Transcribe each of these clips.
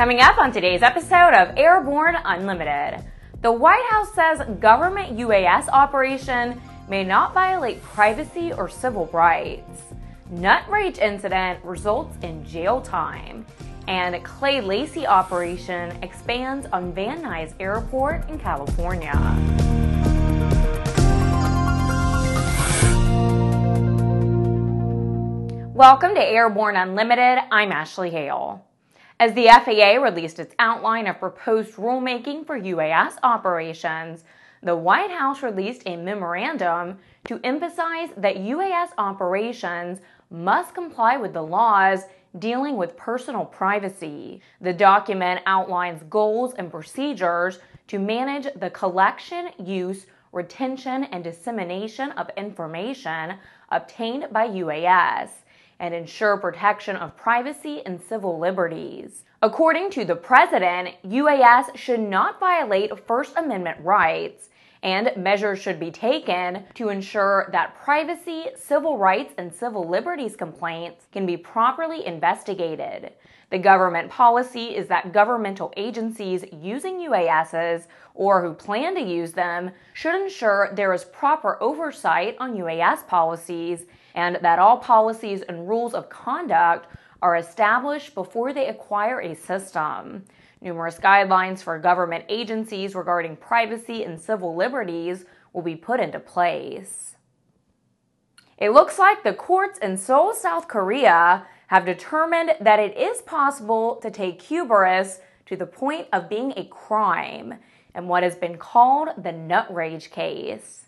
Coming up on today's episode of Airborne Unlimited, the White House says government UAS operation may not violate privacy or civil rights. Nut rage incident results in jail time. And Clay Lacy operation expands on Nuys Airport in California. Welcome to Airborne Unlimited. I'm Ashley Hale. As the FAA released its outline of proposed rulemaking for UAS operations, the White House released a memorandum to emphasize that UAS operations must comply with the laws dealing with personal privacy. The document outlines goals and procedures to manage the collection, use, retention, and dissemination of information obtained by UAS and ensure protection of privacy and civil liberties. According to the President, UAS should not violate First Amendment rights, and measures should be taken to ensure that privacy, civil rights, and civil liberties complaints can be properly investigated. The government policy is that governmental agencies using UASs or who plan to use them should ensure there is proper oversight on UAS policies and that all policies and rules of conduct are established before they acquire a system. Numerous guidelines for government agencies regarding privacy and civil liberties will be put into place. It looks like the courts in Seoul, South Korea have determined that it is possible to take hubris to the point of being a crime in what has been called the nut rage case.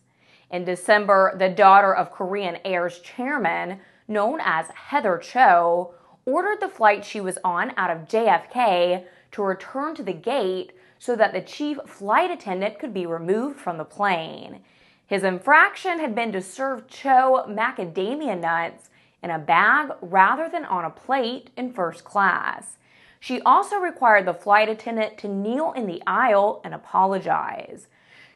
In December, the daughter of Korean Air's chairman, known as Heather Cho, ordered the flight she was on out of JFK to return to the gate so that the chief flight attendant could be removed from the plane. His infraction had been to serve Cho macadamia nuts in a bag rather than on a plate in first class. She also required the flight attendant to kneel in the aisle and apologize.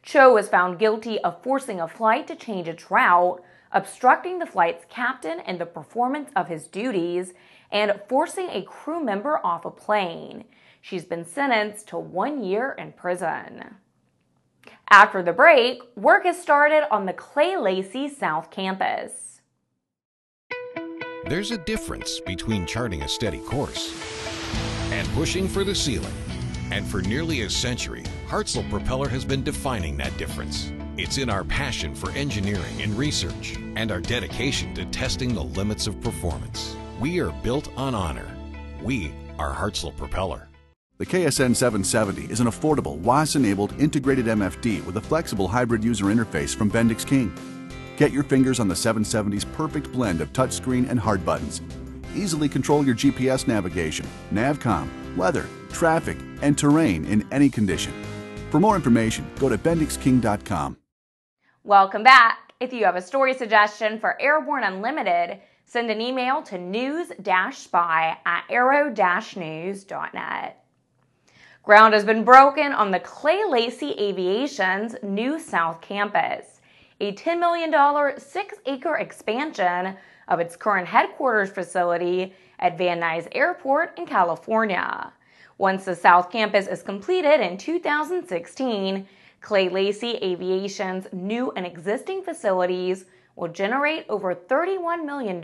Cho was found guilty of forcing a flight to change its route, obstructing the flight's captain in the performance of his duties, and forcing a crew member off a plane. She's been sentenced to 1 year in prison. After the break, work has started on the Clay Lacy South Campus. There's a difference between charting a steady course and pushing for the ceiling. And for nearly a century, Hartzell Propeller has been defining that difference. It's in our passion for engineering and research and our dedication to testing the limits of performance. We are built on honor. We are Hartzell Propeller. The KSN 770 is an affordable, WAS-enabled integrated MFD with a flexible hybrid user interface from Bendix King. Get your fingers on the 770's perfect blend of touchscreen and hard buttons. Easily control your GPS navigation, NavCom, weather, traffic, and terrain in any condition. For more information, go to bendixking.com. Welcome back. If you have a story suggestion for Airborne Unlimited, send an email to news-spy@aero-news.net. Ground has been broken on the Clay Lacy Aviation's Nuys South Campus, a $10 million 6-acre expansion of its current headquarters facility at Nuys Airport in California. Once the South Campus is completed in 2016, Clay Lacy Aviation's new and existing facilities will generate over $31 million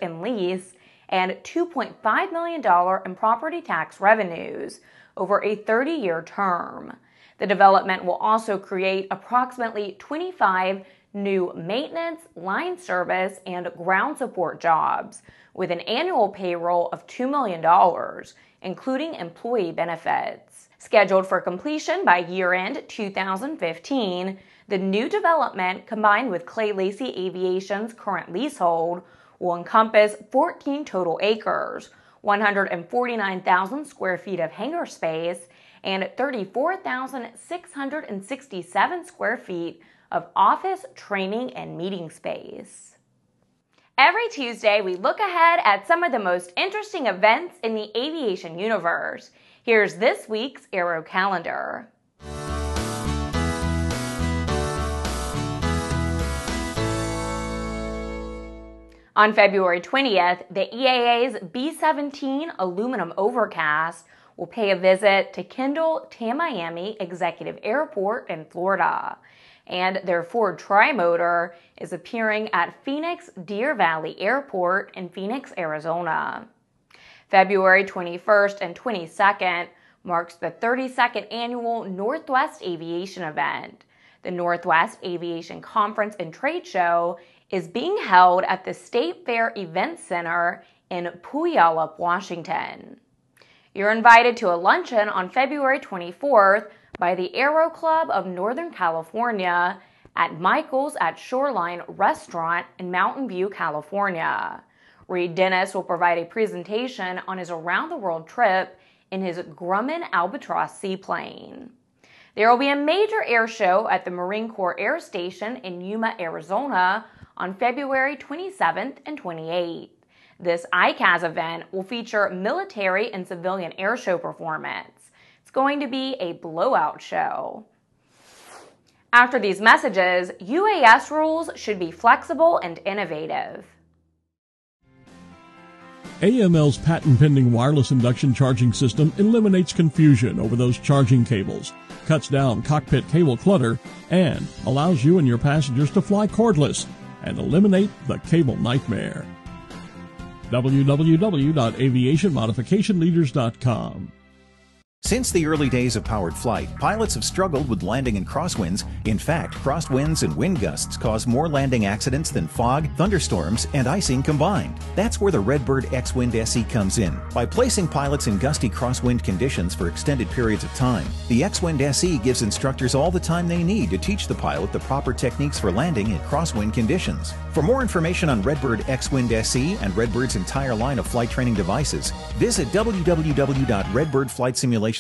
in lease and $2.5 million in property tax revenues over a 30-year term. The development will also create approximately 25 new maintenance, line service, and ground support jobs, with an annual payroll of $2 million, including employee benefits. Scheduled for completion by year-end 2015, the new development, combined with Clay Lacy Aviation's current leasehold, will encompass 14 total acres, 149,000 square feet of hangar space, and 34,667 square feet of office, training, and meeting space. Every Tuesday, we look ahead at some of the most interesting events in the aviation universe. Here's this week's Aero-Calendar. On February 20th, the EAA's B-17 aluminum overcast will pay a visit to Kendall Tamiami Executive Airport in Florida. And their Ford Tri-Motor is appearing at Phoenix Deer Valley Airport in Phoenix, Arizona. February 21st and 22nd marks the 32nd annual Northwest Aviation event. The Northwest Aviation Conference and Trade Show is being held at the State Fair Event Center in Puyallup, Washington. You're invited to a luncheon on February 24th by the Aero Club of Northern California at Michael's at Shoreline Restaurant in Mountain View, California. Reed Dennis will provide a presentation on his around-the-world trip in his Grumman Albatross seaplane. There will be a major air show at the Marine Corps Air Station in Yuma, Arizona on February 27th and 28th. This ICAS event will feature military and civilian air show performance. It's going to be a blowout show. After these messages, UAS rules should be flexible and innovative. AML's patent-pending wireless induction charging system eliminates confusion over those charging cables, cuts down cockpit cable clutter, and allows you and your passengers to fly cordless and eliminate the cable nightmare. www.aviationmodificationleaders.com. Since the early days of powered flight, pilots have struggled with landing in crosswinds. In fact, crosswinds and wind gusts cause more landing accidents than fog, thunderstorms, and icing combined. That's where the Redbird X-Wind SE comes in. By placing pilots in gusty crosswind conditions for extended periods of time, the X-Wind SE gives instructors all the time they need to teach the pilot the proper techniques for landing in crosswind conditions. For more information on Redbird X-Wind SE and Redbird's entire line of flight training devices, visit www.redbirdflightsimulation.com.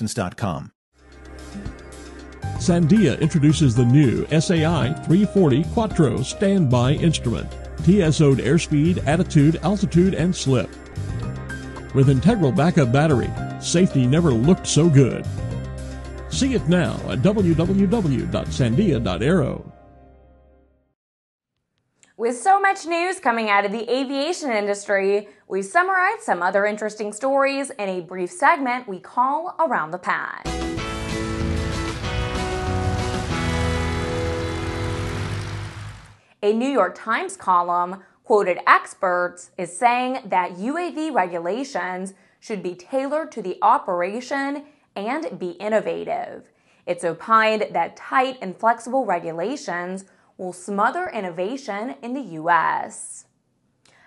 Sandia introduces the new SAI 340 Quattro standby instrument. TSO'd airspeed, attitude, altitude, and slip. With integral backup battery, safety never looked so good. See it now at www.sandia.aero. With so much news coming out of the aviation industry, we've summarized some other interesting stories in a brief segment we call Around the Patch. A New York Times column quoted experts as saying that UAV regulations should be tailored to the operation and be innovative. It's opined that tight and flexible regulations will smother innovation in the U.S.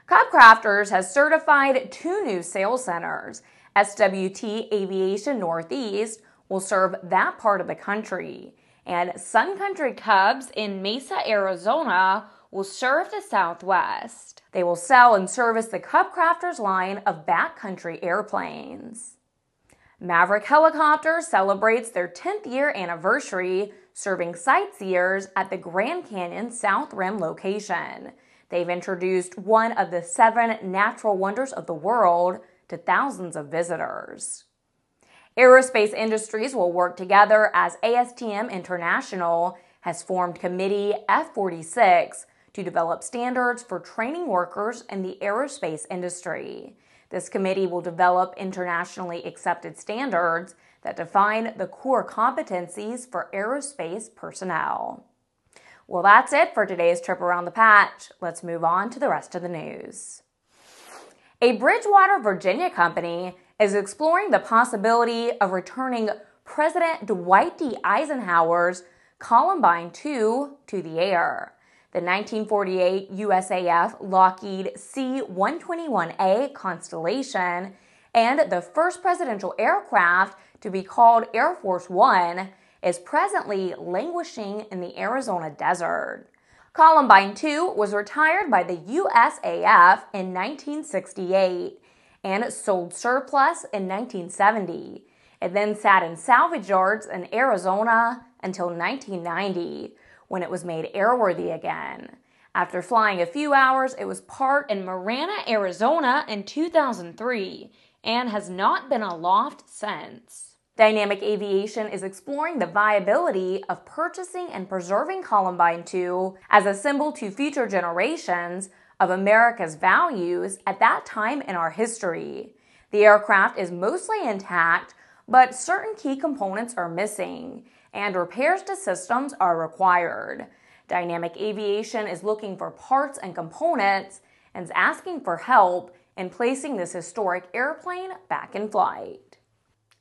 CubCrafters has certified 2 new sales centers. SWT Aviation Northeast will serve that part of the country, and Sun Country Cubs in Mesa, Arizona will serve the Southwest. They will sell and service the CubCrafters line of backcountry airplanes. Maverick Helicopter celebrates their 10th year anniversary serving sightseers at the Grand Canyon South Rim location. They've introduced one of the 7 natural wonders of the world to thousands of visitors. Aerospace industries will work together as ASTM International has formed Committee F46 to develop standards for training workers in the aerospace industry. This committee will develop internationally accepted standards that define the core competencies for aerospace personnel. Well, that's it for today's trip around the patch. Let's move on to the rest of the news. A Bridgewater, Virginia company is exploring the possibility of returning President Dwight D. Eisenhower's Columbine II to the air. The 1948 USAF Lockheed C-121A Constellation and the first presidential aircraft to be called Air Force One is presently languishing in the Arizona desert. Columbine II was retired by the USAF in 1968 and sold surplus in 1970. It then sat in salvage yards in Arizona until 1990, when it was made airworthy again. After flying a few hours, it was parked in Marana, Arizona in 2003 and has not been aloft since. Dynamic Aviation is exploring the viability of purchasing and preserving Columbine II as a symbol to future generations of America's values at that time in our history. The aircraft is mostly intact, but certain key components are missing, and repairs to systems are required. Dynamic Aviation is looking for parts and components and is asking for help in placing this historic airplane back in flight.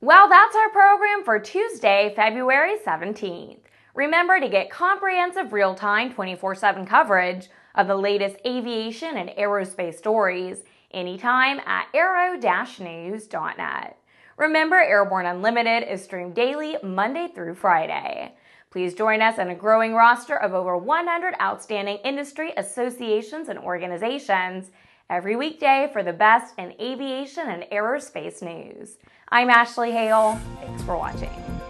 Well, that's our program for Tuesday, February 17th. Remember to get comprehensive real-time 24/7 coverage of the latest aviation and aerospace stories anytime at aero-news.net. Remember, Airborne Unlimited is streamed daily, Monday through Friday. Please join us in a growing roster of over 100 outstanding industry associations and organizations every weekday for the best in aviation and aerospace news. I'm Ashley Hale. Thanks for watching.